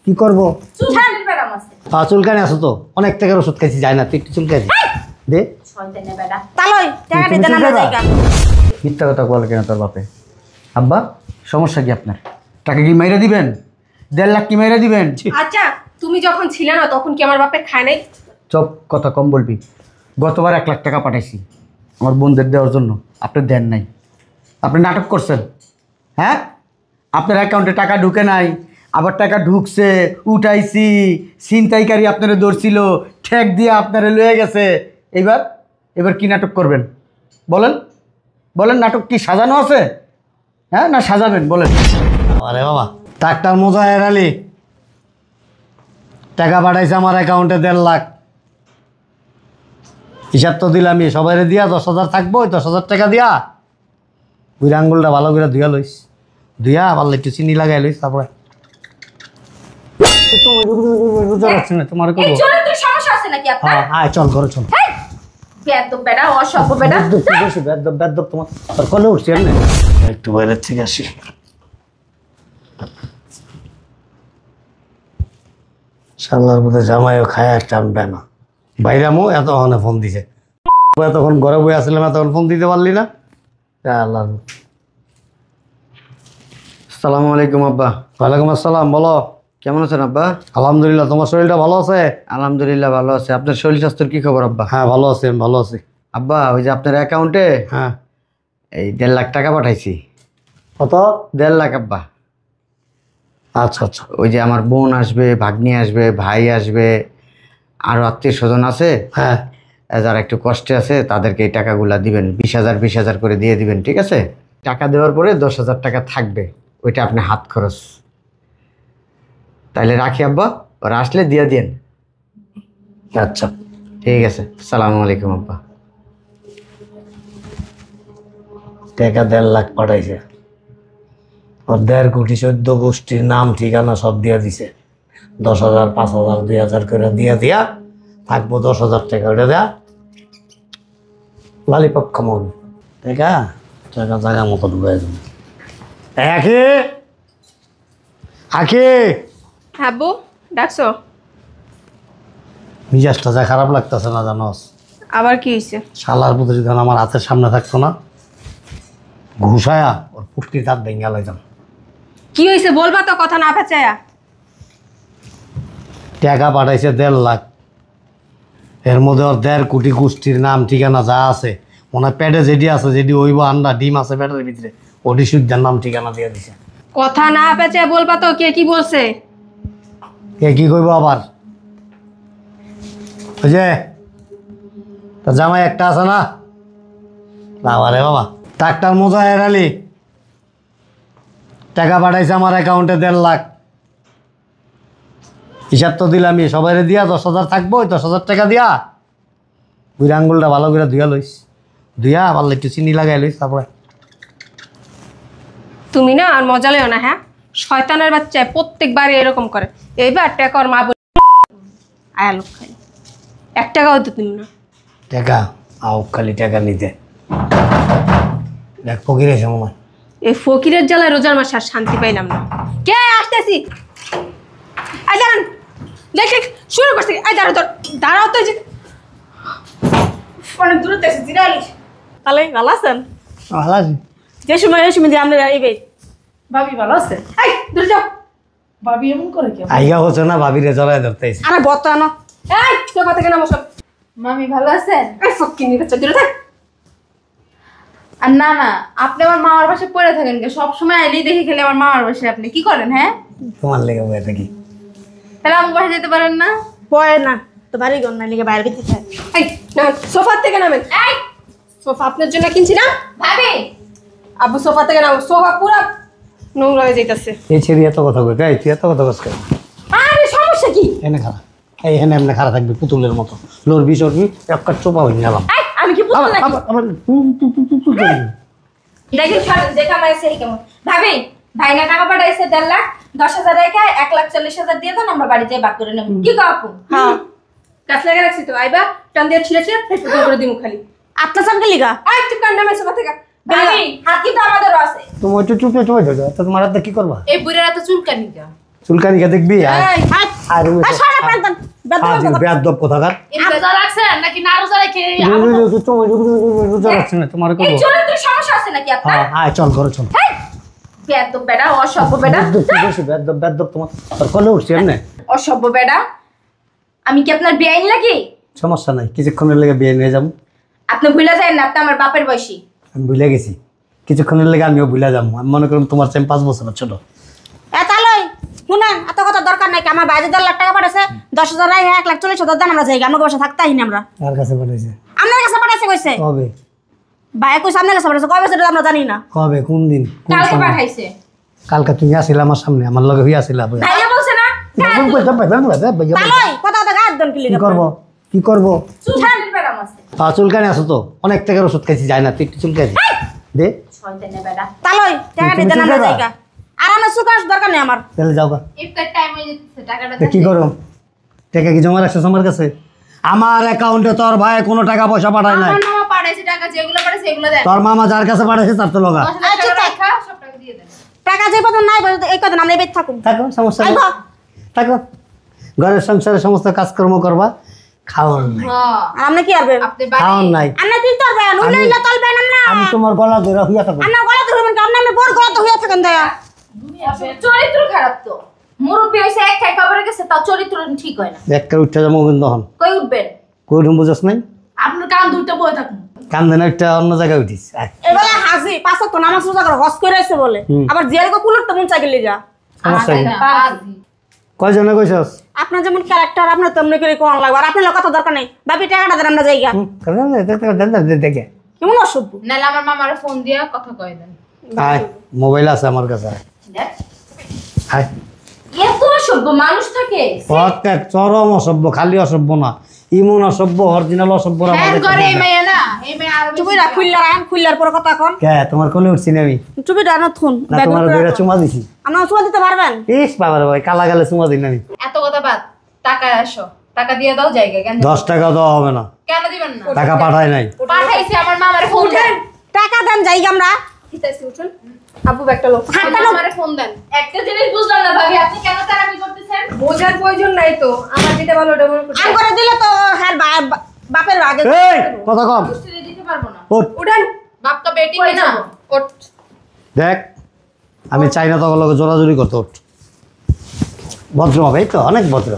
কি করবো চুলকানি আছো তো অনেক টাকার ওষুধ খাইছি যায় না তুই একটু চুলকাইছি দে মিথ্যা কথা বল কেন তোর বাপে আব্বা সমস্যা কি আপনার টাকা কি মাইরা দিবেন 1.5 লাখ কি মাইরা দিবেন আচ্ছা তুমি যখন ছিলে না তখন কি আমার বাপে খায় নাই চপ কথা কম বলবি গতবার 1 লাখ টাকা পাঠাইছি আমার বোনদের দেওয়ার জন্য আপনি দেন নাই আপনি নাটক করছেন হ্যাঁ আপনার অ্যাকাউন্টে টাকা ঢুকে নাই আবার টাকা ঢুকছে উঠাইছি ছিনতাইকারী আপনারা ধরছিল ঠেক দিয়ে আপনারা লয়ে গেছে এবার কি নাটক করবেন বলেন বলেন নাটক কি সাজানো আছে হ্যাঁ না সাজাবেন বলেন আরে বাবা টাকটার মজা এরালি টাকা পাঠাইছে আমার অ্যাকাউন্টে 1.5 লাখ হিসাব তো দিলামই সবাই দিয়া 10,000 থাকবো 10,000 টাকা দিয়া বুড়ি আঙ্গুলটা ভালো করে ধুয়া লইস ধুয়া আবার একটু চিনি লাগাই লইস তারপরে তোমার সমস্যা আছে নাকি আপনার হ্যাঁ চল ঘরে চল তোমার কলে উঠছি আমি একটু বাইরের থেকে আসি শালার মধ্যে জামাইও খায় টানবে না বাইরামও এতক্ষণে ফোন দিছে এতক্ষণ ঘরে বই আসলাম এতক্ষণ ফোন দিতে পারলি না আল্লাহ আসসালামু আলাইকুম আব্বা ওয়ালাইকুম আসসালাম বলো কেমন আছেন আব্বা আলহামদুলিল্লাহ তোমার শরীরটা ভালো আছে আলহামদুলিল্লাহ ভালো আছে আপনার শরীর স্বাস্থ্যের কি খবর আব্বা হ্যাঁ ভালো আছি আমি ভালো আছি আব্বা ওই যে আপনার অ্যাকাউন্টে হ্যাঁ এই 1.5 লাখ টাকা পাঠাইছি কত 1.5 লাখ আব্বা আচ্ছা আচ্ছা ওই যে আমার বোন আসবে ভাগ্নি আসবে ভাই আসবে আরও আত্মীয় স্বজন আছে হ্যাঁ যারা একটু কষ্টে আছে তাদেরকে এই টাকাগুলা দিবেন 20,000 করে দিয়ে দিবেন ঠিক আছে টাকা দেওয়ার পরে 10,000 টাকা থাকবে ওইটা আপনি হাত খরচ তাইলে রাখি আব্বা ওরা আসলে দিয়ে দিন আচ্ছা ঠিক আছে আসসালামু আলাইকুম আব্বা টাকা 1.5 লাখ পাঠাইছে ওর 1.5 কোটি 14 গোষ্ঠীর নাম ঠিকানা সব দিয়ে দিছে 10,000 5,000 2,000 করে দিয়া থাকবো 10,000 টাকা ওটা দেয়া লালিপপ খামন টাকা জায়গা মতো ঢুকাই দেবো আকে আব্বু ডাকছো মিজাজটা যা খারাপ লাগতেছে না জানোস আবার কি হয়েছে শালার পুত্র যদি আমার হাতের সামনে থাকতো না ঘুষায়া ওর পুষ্টির দাঁত ভেঙে লাইতাম কি হয়েছে বলবা তো কথা না পেঁচায়া টাকা পাঠাইছে 1.5 লাখ এর মধ্যে ওর 1.5 কোটি গোষ্ঠীর নাম ঠিকানা যা আছে মনে পেটে যেটি আছে যেটি ওইব আন্ডা ডিম আছে পেটের ভিতরে ওটি সুদ্ধার নাম ঠিকানা দিয়ে দিছে কথা না পেঁচায় বলবা তো কে কি বলছে কে কি কইব আবার ওই যে তা জামাই একটা আছে না বাবারে বাবা টাকটার মজা এরালি টাকা পাঠাইছে আমার অ্যাকাউন্টে 1.5 লাখ হিসাব তো দিলামই সবাই দিয়া 10,000 থাকবো 10,000 টাকা দিয়া বুড়ি আঙ্গুলটা ভালো করে ধুয়া লইস ধুয়া আবার একটু চিনি লাগাই লইস তারপরে তুমি না আর মজা লেও না হ্যাঁ শয়তানের বাচ্চা প্রত্যেকবারই এরকম করে এইবার টাকা ওর মা আয়া লোক খাই 1 টাকাও তো তুমি না টাকা আও খালি টাকা নিতে দেখ ফকির এসে মনে এই ফকিরের জ্বালায় রোজার মাসে আর শান্তি পাইলাম না কে আসতেছি আজান দেখ শুরু করছি দাঁড়াও তো যে অনেক দূরে থেকে জিরালি তাহলে ভালো আছেন ভালো আছি যে সময় দিয়ে আমরা এইবে ভাবি ভালো আছে এই দূরে যাও ভাবি এমন করে কি আইগা হচ্ছে না ভাবিরে জড়ায় ধরতেছে আরে বতানো এই তো কথা কেন বসো মামি ভালো আছেন এই ফকিনি বাচ্চা দূরে থাক আর না না আপনি আমার মামার বাসায় পড়ে থাকেন কে সব সময় আইলেই দেখি খেলে আমার মামার বাসায় আপনি কি করেন হ্যাঁ তোমার লেগে বয়ে থাকি তাহলে আমার বাসায় যেতে পারেন না পড়ে না তো বাড়ি গন না লিগে বাইরে ভিতরে থাক এই না সোফা থেকে নামেন এই সোফা আপনার জন্য কিনছি না ভাবি আবু সোফা থেকে নাও সোফা পুরো নোংরা হয়ে যাইতাছে এই ছেড়ে এত কথা কই গাই তুই এত কথা কস কেন আরে সমস্যা কি এনে খারাপ এই এনে এমনি খারাপ থাকবি পুতুলের মতো লড়বি সরবি একটা চোপা হয়ে গেলাম এই আমি কি পুতুল নাকি আবার দেখি দেখা মাইছে কেমন ভাবি ভাই না টাকা পাঠাইছে 1.5 লাখ 10,000 রেখে 1,40,000 দিয়ে দেন আমরা বাড়িতে বাক করে নেব কি কও আপু হ্যাঁ কাছ লাগা রাখছি তো আইবা টান দিয়ে ছিলেছে ফেট করে দিমু খালি আপনার সামনে লিগা এই তুই কান্না মেসে কথা ভাবি হাত কিন্তু আমাদেরও আছে। তুমি একটু চুপে চুপে ধরো, তো তোমার হাতে কি করবা? এই বুড়ারা তো চুলকানি গা। চুলকানি কে দেখবি? আরে বেয়াদব কোথাকার। রোজা রাখছেন নাকি না রোজা রেখে রোজা রাখছি না, তোমার এই চরিত্রের সমস্যা আছে নাকি আপনার? আয় চল ঘরে চল। বেয়াদব বেটা, অসভ্য বেটা, বেয়াদব তোমার তোর কলে উঠছি এমনি। অসভ্য বেটা। আমি কি আপনার বেআইন লাগি? সমস্যা নাই, কিছুক্ষণের লেগে বিয়ে নিয়ে যাবো। আপনি ভুলে যায় না, আপনি আমার বাপের বয়সী। আমি ভুলে গেছি, কিছুক্ষণের লেগে আমিও ভুলে যাবো। আমি মনে করুন তোমার চেয়ে 5 বছর ছোট। এতালই শুনেন, এত কথা দরকার নাই। আমার বাইরে 10 লাখ টাকা পাঠাইছে, 10,000 রাই 1,40,000 দেন, আমরা যাই। আমরা বাসা থাকতে আইনি আমরা। কার কাছে পাঠাইছে? আপনার কাছে পাঠাইছে কইছে। কবে? ভাই কইছে আপনার কাছে পাঠাইছে, কবে সেটা আমরা জানি না। কবে? কোন দিন? কোন কালকে সময়? পাঠাইছে। কালকে তুমি আসিলা আমার সামনে, আমার লগে হইয়া আসিলা। ভাইয়া বলছে না? তালই কথা কথা গাদ দেন কি কি লিগা? করবো কি করবো? চুলকানির বেড়াম আছে। চুলকানি আছে তো, অনেক টাকার ওষুধ খাইছি, যায় না, তুই একটু চুলকানি দে। শয়তানের বেটা। তালই টাকা তুমি দেন, আমরা চুলকাবা? যাইগা। আর আমার সুকাশ দরকার নেই আমার। তাহলে যাও গা। ইফতার টাইম হয়ে যাচ্ছে, টাকাটা তা কি করো? টাকা কি জমা রাখছো আমার কাছে? আমার অ্যাকাউন্টে তোর ভাই কোনো টাকা পয়সা পাঠায় নাই। আমার মামা পাঠাইছে টাকা, যেগুলো পাঠাইছে এগুলো দেন। তোর মামা যার কাছে পাঠাইছে তার তো লগা। 10,000 টাকা রাখা, সব টাকা দিয়ে দেন। টাকা যে পর্যন্ত নাই এই কথা আমরা এবেত থাকুম। থাকো, সমস্যা নেই, আইবা। থাকো। ঘরের সংসারে সমস্ত কাজকর্ম করবা, খাওয়ার নাই। হ্যাঁ, আর আপনি কি করবেন? আপনি খাওয়ার বাড়ি নাই। আপনি তিন তরবেন, উইলা ইলা তলবেন আমরা। আমি তোমার গলা ধরে হইয়া থাকবো। আপনার গলা ধরবেন কি? আপনি বড় গলা তো হইয়া থাকেন দয়া। চরিত্র খারাপ তো। মুরব্বী হইছে এক খাই খবরে গেছে, তাও চরিত্র ঠিক হয় না। একটা উঠতে যাবো কিন্তু হন কই উঠবেন? কই রুম বুঝাস নাই? আপনার কান দুইটা বয়ে থাকুন। কান্দে না, একটা অন্য জায়গায় উঠিস। আয়, এবেলা হাজি পাঁচ ওয়াক্ত নামাজ রোজা করে হজ করে আইছে বলে। আবার জিয়ার কো কুলর তো মন চাই গেলি যা। সমস্যা নেই। বাজি। কয়জনে কইছস? আপনার যেমন ক্যারেক্টার আপনার তেমনি করে কোন লাগবে। আর আপনার কথা দরকার নেই। বাপি টাকাটা দেন, আমরা যাইগা। দেখে কেমন অসভ্য। নাহলে আমার মামারে ফোন দিয়া কথা কয়ে দেন। আয়, মোবাইল আছে আমার কাছে। দেখ, আয়, এত অসভ্য মানুষ থাকে। প্রত্যেক চরম অসভ্য, খালি অসভ্য না, ইমন অসভ্য, অরিজিনাল অসভ্য। হ্যাঁ করে এই মেয়ে না, এই মেয়ে আরো বেশি চুপিরা খুললার আইন খুললার পর কথা এখন। কে তোমার কোলে উঠছি না আমি? চুপিরা না থুন। না তোমার দুইটা চুমা দিছি। আমরা চুমা দিতে পারবেন? ইস বাবার ভাই, কালা গালে চুমা দিন আমি। এত কথা বাদ, টাকা আসো, টাকা দিয়ে দাও জায়গা। কেন 10 টাকা দেওয়া হবে না, কেন দিবেন না? টাকা পাঠায় নাই। পাঠাইছি আমার মামারে ফোন দেন। টাকা দেন যাইগা আমরা। হিতাইছি উঠুন। আব্বু ব্যাগটা লো। আমার মামারে ফোন দেন। একটা জিনিস বুঝলাম না ভাবি, আপনি কেন তারামি করতেছেন? বোঝার প্রয়োজন নাই তো, আমার যেটা ভালো ওটা মনে করতে আম করে দিলে তো হ্যাঁ বাপের আগে। এই কথা কম, কুষ্টিতে দিতে পারবো না। ওঠ। উঠান। বাপ তো বেটিং কই না। যাবো? ওঠ। দেখ, আমি চাই না তোর লগে জোরাজুরি করতে। ওঠ। ভদ্র হবে, এই তো অনেক ভদ্র।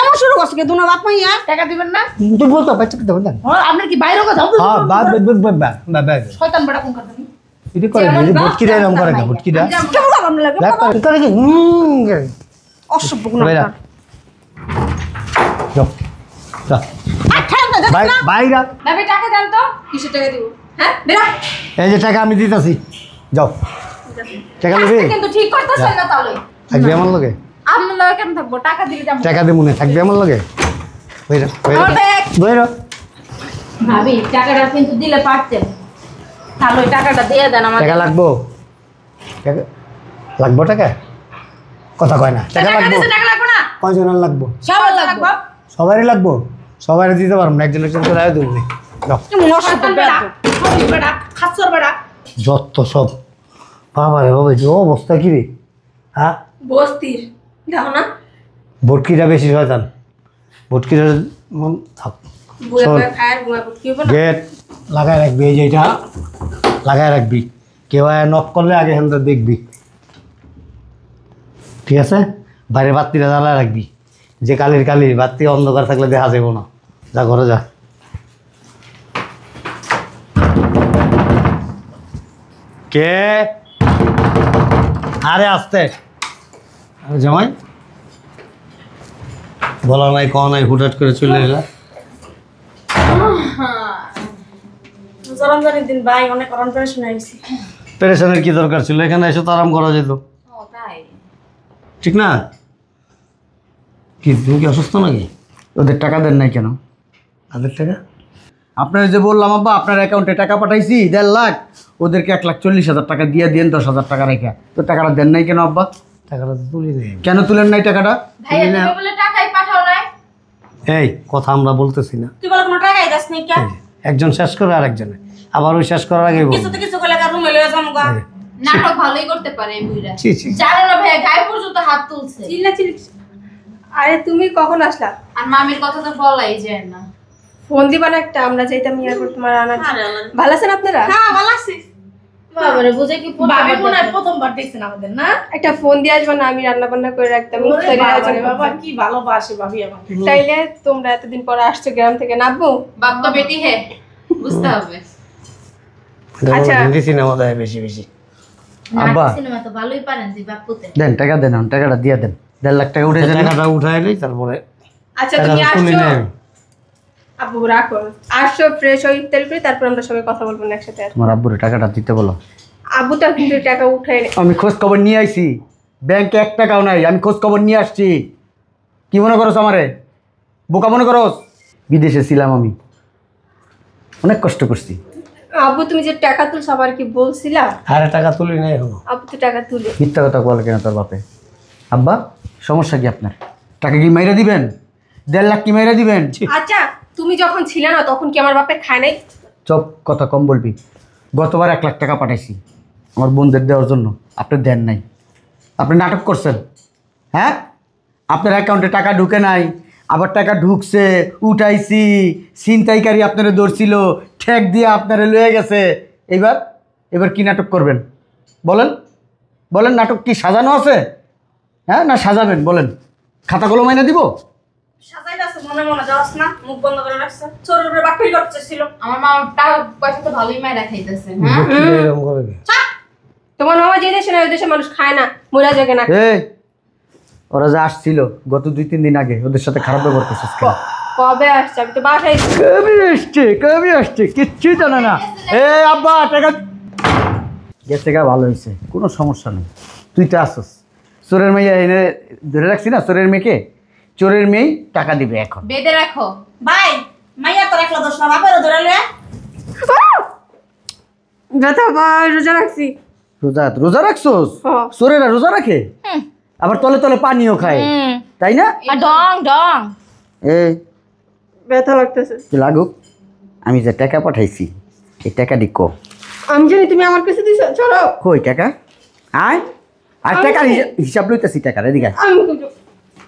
এমন শুরু করছে কি দুনো বাপ মাইয়া? টাকা দিবেন না? তুই বলতো বাচ্চা কথা বলতেন। হ্যাঁ, আপনার কি বাইরে কথা? হ্যাঁ, বা শয়তান বড় কোন কথা? এটা করে না, ভটকিটা এরকম করে না, ভটকিটা কেমন কথা আপনার লাগে? দেখ করে কি অসভ্য গুণ বাইরা আপনার। যাও যা আর ঠান্ডা দেখ ভাই না। বাইরা। ভাবি টাকা দেন তো। কিসের টাকা দিব? হ্যাঁ, বেরা। এই যে টাকা আমি দিতেছি, যাও টাকা নেবে। কাজটা কিন্তু ঠিক করতেছেন না তাহলে। থাকবি আমার লগে? আপনার লগে কেন থাকবো? টাকা দিলে যাবো। টাকা দিয়ে মনে থাকবি আমার লগে? বইরা আমার ব্যাগ। বইরা ভাবি টাকাটা কিন্তু দিলে পারতেন। তাহলে ওই টাকাটা দিয়ে দেন আমার। টাকা লাগবো? টাকা লাগবো? টাকা কথা কয় না। টাকা লাগবো? টাকা লাগবে না। কয়জনের লাগবো? সবার লাগবে। সবারই লাগবো? সবারই দিতে পারবো না, একজন একজন করে আয় দেবো। যাও কেমন অসভ্য বেটা। সবই বেটা, খাচ্ছর বেটা। যত সব। বাবা রে বাবা, যে অবস্থা কি রে। হ্যাঁ, বস্তির। দেখো না? ভটকিটা বেশি শয়তান। ভটকিটা থাক। বুয়া শোন, বুয়া খায়, বুয়া কি হবে না? গেট লাগায় রাখবি, এই যে এটা লাগায় রাখবি। কেউ নক করলে আগে হেন দেখবি, ঠিক আছে? বাইরে বাতিটা জ্বালায় রাখবি, যে কালির কালি বাতি অন্ধকার থাকলে দেখা যাবো না। যা ঘরে যা। কে? আরে আসতে জামাই, বলা নাই ক নাই, হুটহাট করে চলে এলা। রমজানের দিন ভাই অনেক অরণ করে শুনাইছি। পেরেশানের কি দরকার ছিল? এখানে এসে তো আরাম করা যেত, ও তাই। ঠিক না? কি তুমি কি অসুস্থ নাকি? ওদের টাকা দেন নাই কেন? তাদের টাকা আপনার যে বললাম আব্বা, আপনার অ্যাকাউন্টে টাকা পাঠাইছি 1.5 লাখ, ওদেরকে 1,40,000 টাকা দিয়ে দিন, 10,000 টাকা রেখে। তো টাকাটা দেন নাই কেন আব্বা? টাকাটা তো তুলি নেই। কেন তুলেন নাই টাকাটা? ভাইয়া দিবে বলে টাকাই পাঠাও নাই। এই কথা আমরা বলতেছি না, তুই বলে কোনো টাকাই দাস নি কে? এই যে, একজন শেষ করে আর একজনে। আবার ওই শেষ করার আগে বলবো। কিছু তো কিছু করলে রুমে লয়ে যাবো গা। নাটক ভালোই করতে পারে এই বুইরা। ছি ছি জানো না ভাইয়া গায়ে পর্যন্ত হাত তুলছে। চিল্লাচিল্লি। আরে তুমি কখন আসলা? আর মামির কথা তো বলাই যায় না। ফোন দিবা না একটা, আমরা যাইতাম এয়ারপোর্ট তোমার আনার জন্য। ভালো আছেন আপনারা? হ্যাঁ ভালো আছি। বাবারে বুঝে কি ভাবি মনে হয় প্রথমবার দেখছেন আমাদের না? একটা ফোন দিয়ে আসবা না, আমি রান্না বান্না করে রাখতাম। ইফতারের আয়োজন করতাম। কি ভালোবাসে ভাবি আমাকে। তাইলে তোমরা এতদিন পরে আসছো গ্রাম থেকে, নাববো? বাপ তো বেটি হে, বুঝতে হবে। আচ্ছা। হিন্দি সিনেমা দেয় বেশি বেশি। আব্বা সিনেমা তো ভালোই পারেন জি বাপুতে। দেন টাকা দেন, এখন টাকাটা দিয়ে দেন। 1.5 লাখ টাকা উঠেছে, টাকাটা উঠাই নেই, তারপরে আচ্ছা তুমি টাকাটা তুলি আসছো, নেই। আব্বু রাখো, আসছো ফ্রেশ হয়ে ইফতারি করে তারপর আমরা সবাই কথা বলবো না একসাথে। তোমার আব্বুরে টাকাটা দিতে বলো। আব্বু তো কিন্তু টাকা উঠাই নেই। আমি খোঁজ খবর নিয়ে আইছি, ব্যাংকে 1 টাকাও নাই, আমি খোঁজ খবর নিয়ে আসছি। কি মনে করছ আমারে? বোকা মনে করস? বিদেশে ছিলাম আমি, অনেক কষ্ট করছি। আব্বু তুমি যে টাকা তুলছো আবার কি বলছিলা? আরে টাকা তুলি নেই এখনো। আব্বু তো টাকা তুলে। মিথ্যা কথা বলে কেন তোর বাপে? আব্বা সমস্যা কি আপনার? টাকা কি মাইরা দিবেন? 1.5 লাখ কি মাইরা দিবেন? আচ্ছা তুমি যখন ছিলে না তখন কি আমার বাপে খায় নাই? চপ, কথা কম বলবি। গতবার 1 লাখ টাকা পাঠাইছি আমার বোনদের দেওয়ার জন্য, আপনি দেন নাই। আপনি নাটক করছেন, হ্যাঁ? আপনার অ্যাকাউন্টে টাকা ঢুকে নাই, আবার টাকা ঢুকছে, উঠাইছি, ছিনতাইকারী আপনারা ধরছিল, ঠেক দিয়ে আপনারা লয়ে গেছে। এবার কি নাটক করবেন বলেন? বলেন, নাটক কি সাজানো আছে? হ্যাঁ না সাজাবেন? বলেন, খাতাগুলো মাইনা দিব? সাজাই আছে মনে মনে যাওয়াস না, মুখ বন্ধ করে রাখছে। চোরের উপরে বাকরি করতেছিল। আমার মা টাকা পয়সা তো ভালোই মাইরা খাইতেছে, হ্যাঁ? এরকম করে কি? তোমার মামা যে দেশে না ওই দেশে মানুষ খায় না, মরা জাগে না। এই ওরা যে আসছিল গত 2-3 দিন আগে, ওদের সাথে খারাপ ব্যবহার করছিস কেন? কবে আসছে? আমি তো বাসায়। কবে আসছে কিচ্ছুই জানে না। এ আব্বা টাকা গেছে গা, ভালো হয়েছে, কোনো সমস্যা নেই। তুই তো আসস, চোরের মেয়ে এনে ধরে রাখছি না, চোরের মেয়েকে। চোরের মেয়ে টাকা দিবে এখন। বেঁধে রাখো। ভাই মাইয়া তো রাখলো দোষ না, বাপেরও ধরে লয়ে। ব্যথা রোজা রাখছি। রোজা রাখছোস? হ্যাঁ। চোরেরা রোজা রাখে, আবার তলে তলে পানিও খায়, তাই না? আর ডং ডং। এই ব্যথা লাগতেছে। তুই লাগুক, আমি যে টাকা পাঠাইছি এই টাকা দিকো। আমি জানি তুমি আমার কাছে দিছো। চলো কই টাকা? আয় আর টাকার হিসাব লইতেছি, টাকার এদিকে আয়। আমি কিন্তু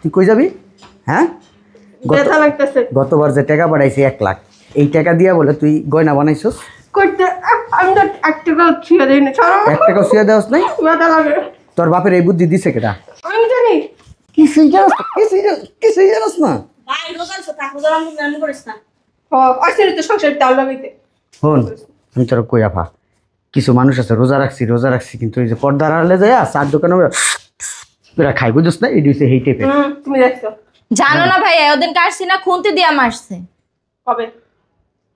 তুই কই যাবি? হ্যাঁ, ব্যথা লাগতেছে গতবার যে টাকা পাঠাইছি 1 লাখ, এই টাকা দিয়া বলে তুই গয়না বানাইছস? করতে। আমি তো একটা গাল ছুঁয়ে দিই না। চলো 1 টাকা শুয়ে দেওয়াস নাই? ব্যথা লাগে। তোর বাপের এই বুদ্ধি দিছে কেটা? আমি জানি। কিছুই জানাস না, কিছুই জানাস না। ভাই রোজার সাথে রোজার আমি করিস না। আসলে তো সংসার তাল লাগাইতে। শোন, আমি তোর কই আফা, কিছু মানুষ আছে রোজা রাখছি কিন্তু এই যে পর্দার আড়ালে যায় চার দোকানে তোরা খাই, বুঝছ না? এই দিছে হেই টেপে। তুমি দেখছো জানো না ভাই ওদিন কাটছি না, খুনতে দিয়া মারছে। কবে?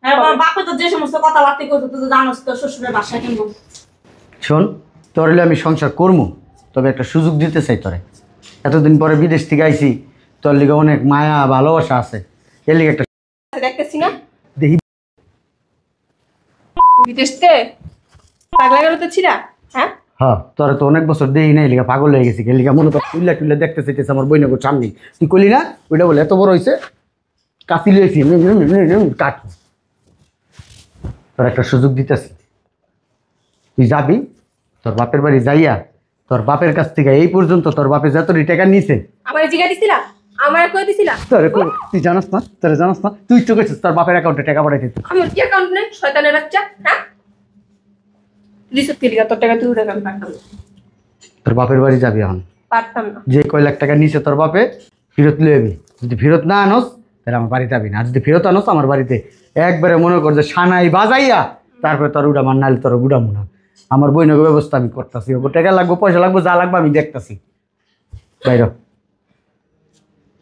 হ্যাঁ বাপে তো যে সমস্ত কথাবার্তা করতো তুই তো জানোস, তো শ্বশুরের বাসা কেমন। শোন, তোর হলে আমি সংসার করবো, তবে একটা সুযোগ দিতে চাই তোরে। এতদিন পরে বিদেশ থেকে আইছি, তোর লিগে অনেক মায়া ভালোবাসা আছে, এর লিগে একটা দেখতেছি না দেখি। বিদেশতে পাগলা গেল তো ছিলা। হ্যাঁ হ্যাঁ, তোরা তো অনেক বছর দেই নাই, লিগা পাগল হয়ে গেছি, লিগা মনে কর টুল্লা টুল্লা দেখতে চাইতেছে আমার বইনগর সামনে। তুই কলি না ওইটা বলে এত বড় হয়েছে, কাশি লইছি কাট। তোর একটা সুযোগ দিতেছি, তুই যাবি তোর বাপের বাড়ি যাইয়া, তোর বাপের কাছ থেকে এই পর্যন্ত তোর বাপে যতটি টাকা নিছে আমার জিগা দিছিলা, আমার কই দিছিলা। তুই জানাস না, তোরা জানাস না, তুই তো গেছিস তোর বাপের অ্যাকাউন্টে টাকা পাঠাইতে। আমার কি অ্যাকাউন্ট নেই? শয়তানের বাচ্চা। হ্যাঁ রিসিভ কিলিগা তোর টাকা তুই টাকা পাঠাম। তোর বাপের বাড়ি যাবি এখন, পারতাম না। যে কয় লাখ টাকা নিছে তোর বাপে ফেরত লইবি। যদি ফেরত না আনস তাহলে আমার বাড়িতে যাবি না, আর যদি ফেরত আনস আমার বাড়িতে একবারে মনে কর যে সানাই বাজাইয়া তারপরে তোর উড়া মান, নাহলে তোর উড়ামু না। আমার বইনগর ব্যবস্থা আমি করতেছি, ওকে টাকা লাগবো, পয়সা লাগবো, যা লাগবে আমি দেখতেছি। বাইর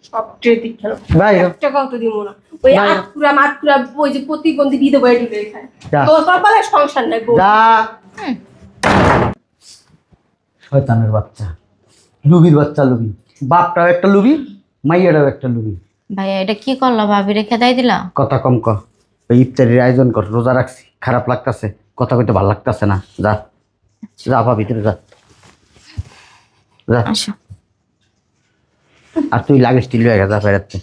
সব ট্রেডিক খেলো। বাইর টাকাও তো দিব না। ওই বাইরে। আটকুরা মাটকুরা ওই যে প্রতিবন্ধী বিধবা বই ঢুকে খায়। যা। তোর কপালে সংসার নাই গো। যা। শয়তানের বাচ্চা, লুবির বাচ্চা, লুবি। বাপটাও একটা লুবি, মাইয়াটাও একটা লুবি। ভাইয়া এটা কি করলা, ভাবি রেখে দাই দিলা? কথা কম কর, ওই ইফতারির আয়োজন কর, রোজা রাখছি, খারাপ লাগতেছে, কথা কইতে ভালো লাগতেছে না। যা যা আপা ভিতরে যা, যা। আসো। আর তুই লাগিস টিল হয়ে গেছে, ফেরাচ্ছে।